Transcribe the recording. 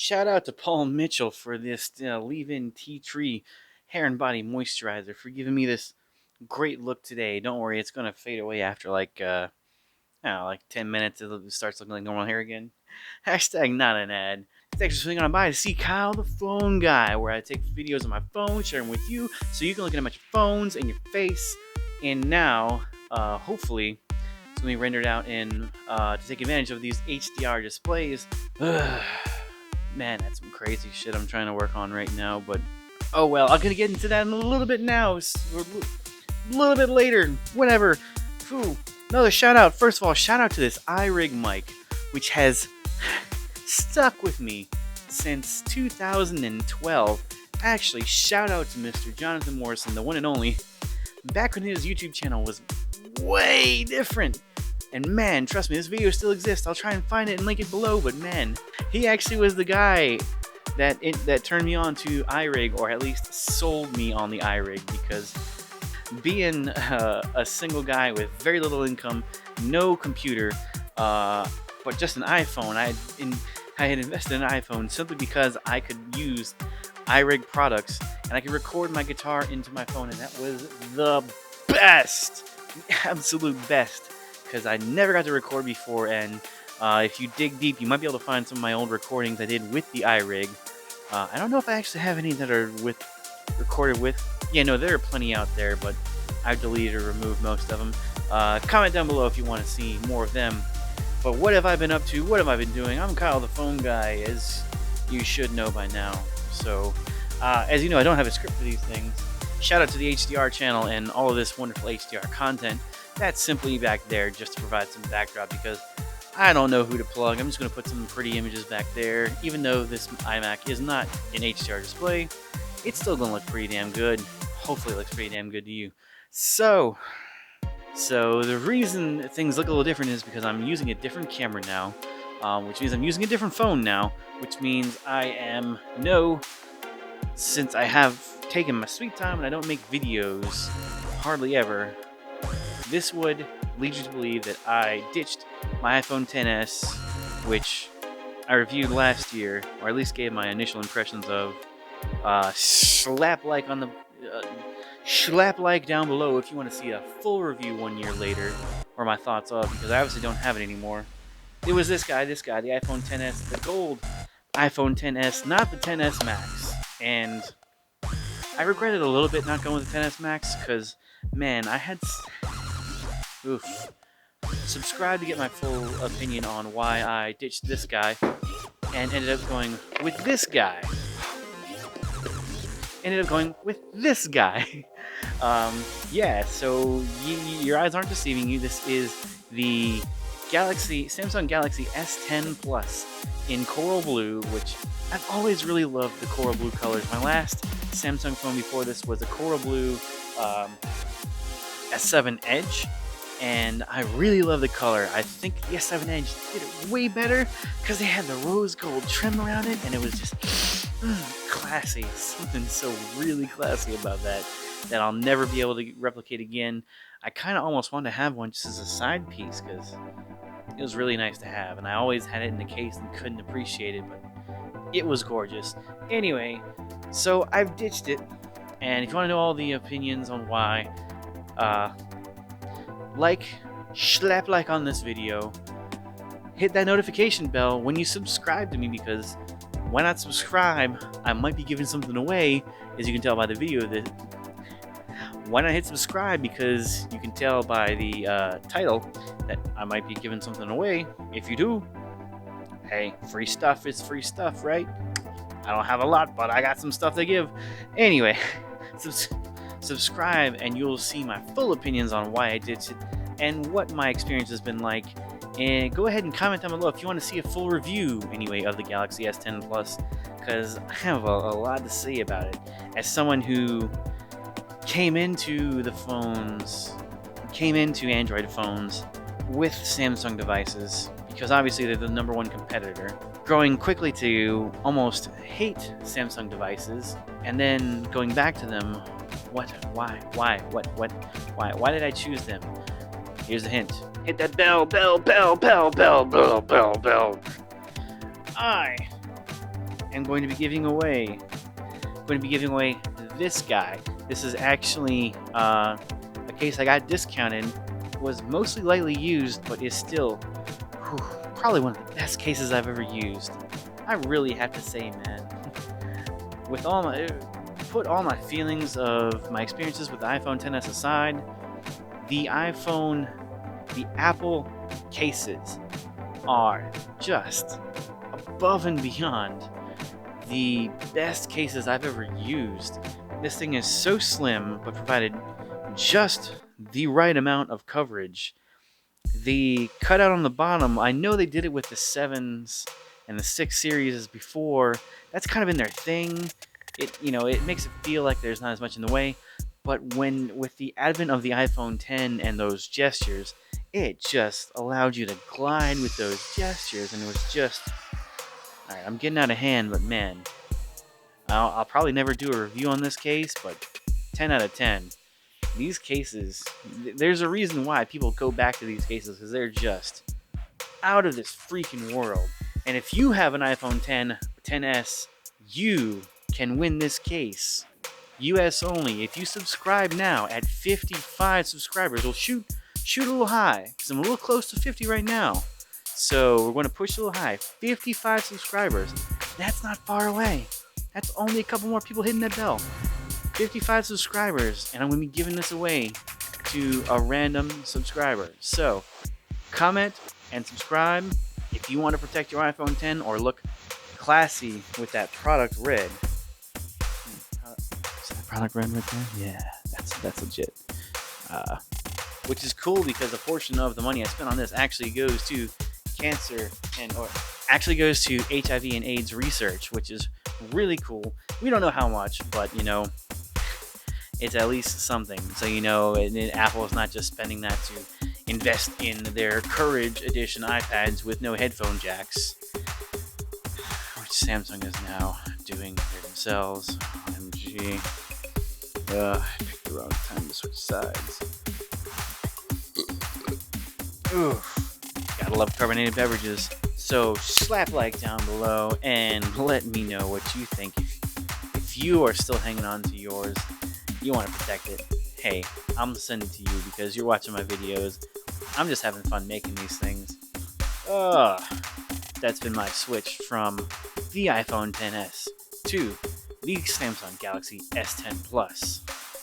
Shout out to Paul Mitchell for this leave-in tea tree hair and body moisturizer for giving me this great look today. Don't worry, it's gonna fade away after I don't know, like 10 minutes. It starts looking like normal hair again. Hashtag not an ad. It's actually swinging on by to see Kyle the Phone Guy, where I take videos on my phone, share them with you, so you can look at them at your phones and your face. And now, hopefully, it's gonna be rendered out in to take advantage of these HDR displays. Man, that's some crazy shit I'm trying to work on right now, but oh well, I'm gonna get into that in a little bit now, or a little bit later, whatever. Phew. Another shout out. First of all, shout out to this iRig mic, which has stuck with me since 2012. Actually, shout out to Mr. Jonathan Morrison, the one and only. Back when his YouTube channel was way different. And man, trust me, this video still exists. I'll try and find it and link it below, but man, he actually was the guy that turned me on to iRig, or at least sold me on the iRig, because being a single guy with very little income, no computer, but just an iPhone, I had invested in an iPhone simply because I could use iRig products and I could record my guitar into my phone, and that was the best, the absolute best, because I never got to record before. And if you dig deep, you might be able to find some of my old recordings I did with the iRig. I don't know if I actually have any that are recorded with. Yeah, no, there are plenty out there, but I've deleted or removed most of them. Comment down below if you want to see more of them. But what have I been up to? What have I been doing? I'm Kyle the Phone Guy, as you should know by now. So, as you know, I don't have a script for these things. Shout out to the HDR channel and all of this wonderful HDR content. That's simply back there just to provide some backdrop, because I don't know who to plug. I'm just going to put some pretty images back there. Even though this iMac is not an HDR display, it's still going to look pretty damn good. Hopefully it looks pretty damn good to you. So the reason things look a little different is because I'm using a different camera now, which means I'm using a different phone now, which means since I have taken my sweet time and I don't make videos hardly ever, this would lead you to believe that I ditched my iPhone XS, which I reviewed last year, or at least gave my initial impressions of. Slap like down below if you want to see a full review 1 year later, or my thoughts of, because I obviously don't have it anymore. It was this guy, the iPhone XS, the gold iPhone XS, not the XS Max. And I regretted a little bit not going with the XS Max, because, man, I had... Subscribe to get my full opinion on why I ditched this guy and ended up going with this guy. Yeah, so your eyes aren't deceiving you. This is the Samsung Galaxy S10 Plus in coral blue, which I've always really loved the coral blue colors. My last Samsung phone before this was a coral blue S7 Edge, and I really love the color. I think the S7 Edge did it way better because they had the rose gold trim around it, and it was just classy. Something so really classy about that I'll never be able to replicate again. I kind of almost wanted to have one just as a side piece, because it was really nice to have, and I always had it in the case and couldn't appreciate it, but it was gorgeous. Anyway, so I've ditched it, and if you want to know all the opinions on why, slap like on this video, hit that notification bell when you subscribe to me, because why not subscribe? I might be giving something away, as you can tell by the video. Why not hit subscribe? Because you can tell by the title that I might be giving something away. If you do, hey, free stuff is free stuff, right? I don't have a lot, but I got some stuff to give. Anyway, subscribe and you'll see my full opinions on why I ditched it and what my experience has been like. And go ahead and comment down below if you want to see a full review, anyway, of the Galaxy S10 Plus, because I have a lot to say about it. As someone who came into Android phones with Samsung devices, because obviously they're the #1 competitor, growing quickly to almost hate Samsung devices, and then going back to them. Why did I choose them? Here's the hint. Hit that bell. I am going to be giving away this guy. This is actually a case I got discounted. Was mostly lightly used, but is still probably one of the best cases I've ever used. I really have to say, man. With put all my feelings of my experiences with the iPhone XS aside, the Apple cases are just above and beyond the best cases I've ever used. This thing is so slim, but provided just the right amount of coverage. The cutout on the bottom, I know they did it with the 7s and the 6 series before. That's kind of in their thing. It makes it feel like there's not as much in the way. But with the advent of the iPhone 10 and those gestures, it just allowed you to glide with those gestures, and it was just... Alright, I'm getting out of hand, but man, I'll probably never do a review on this case, but 10 out of 10. These cases, there's a reason why people go back to these cases, because they're just out of this freaking world. And if you have an iPhone 10, 10s, you can win this case. US only. If you subscribe now at 55 subscribers, we'll shoot a little high, because I'm a little close to 50 right now. So we're going to push a little high. 55 subscribers. That's not far away. That's only a couple more people hitting that bell. 55 subscribers, and I'm going to be giving this away to a random subscriber. So comment and subscribe if you want to protect your iPhone 10 or look classy with that product red. Is that product red right there? Yeah, that's legit. Which is cool because a portion of the money I spent on this actually goes to cancer actually goes to HIV and AIDS research, which is really cool. We don't know how much, but it's at least something. So Apple is not just spending that to invest in their Courage Edition iPads with no headphone jacks, which Samsung is now doing for themselves. OMG. I picked the wrong time to switch sides. Oof. Gotta love carbonated beverages. So slap like down below and let me know what you think. If you are still hanging on to yours, you want to protect it, hey, I'm sending it to you because you're watching my videos. I'm just having fun making these things. That's been my switch from the iPhone XS to the Samsung Galaxy S10 Plus.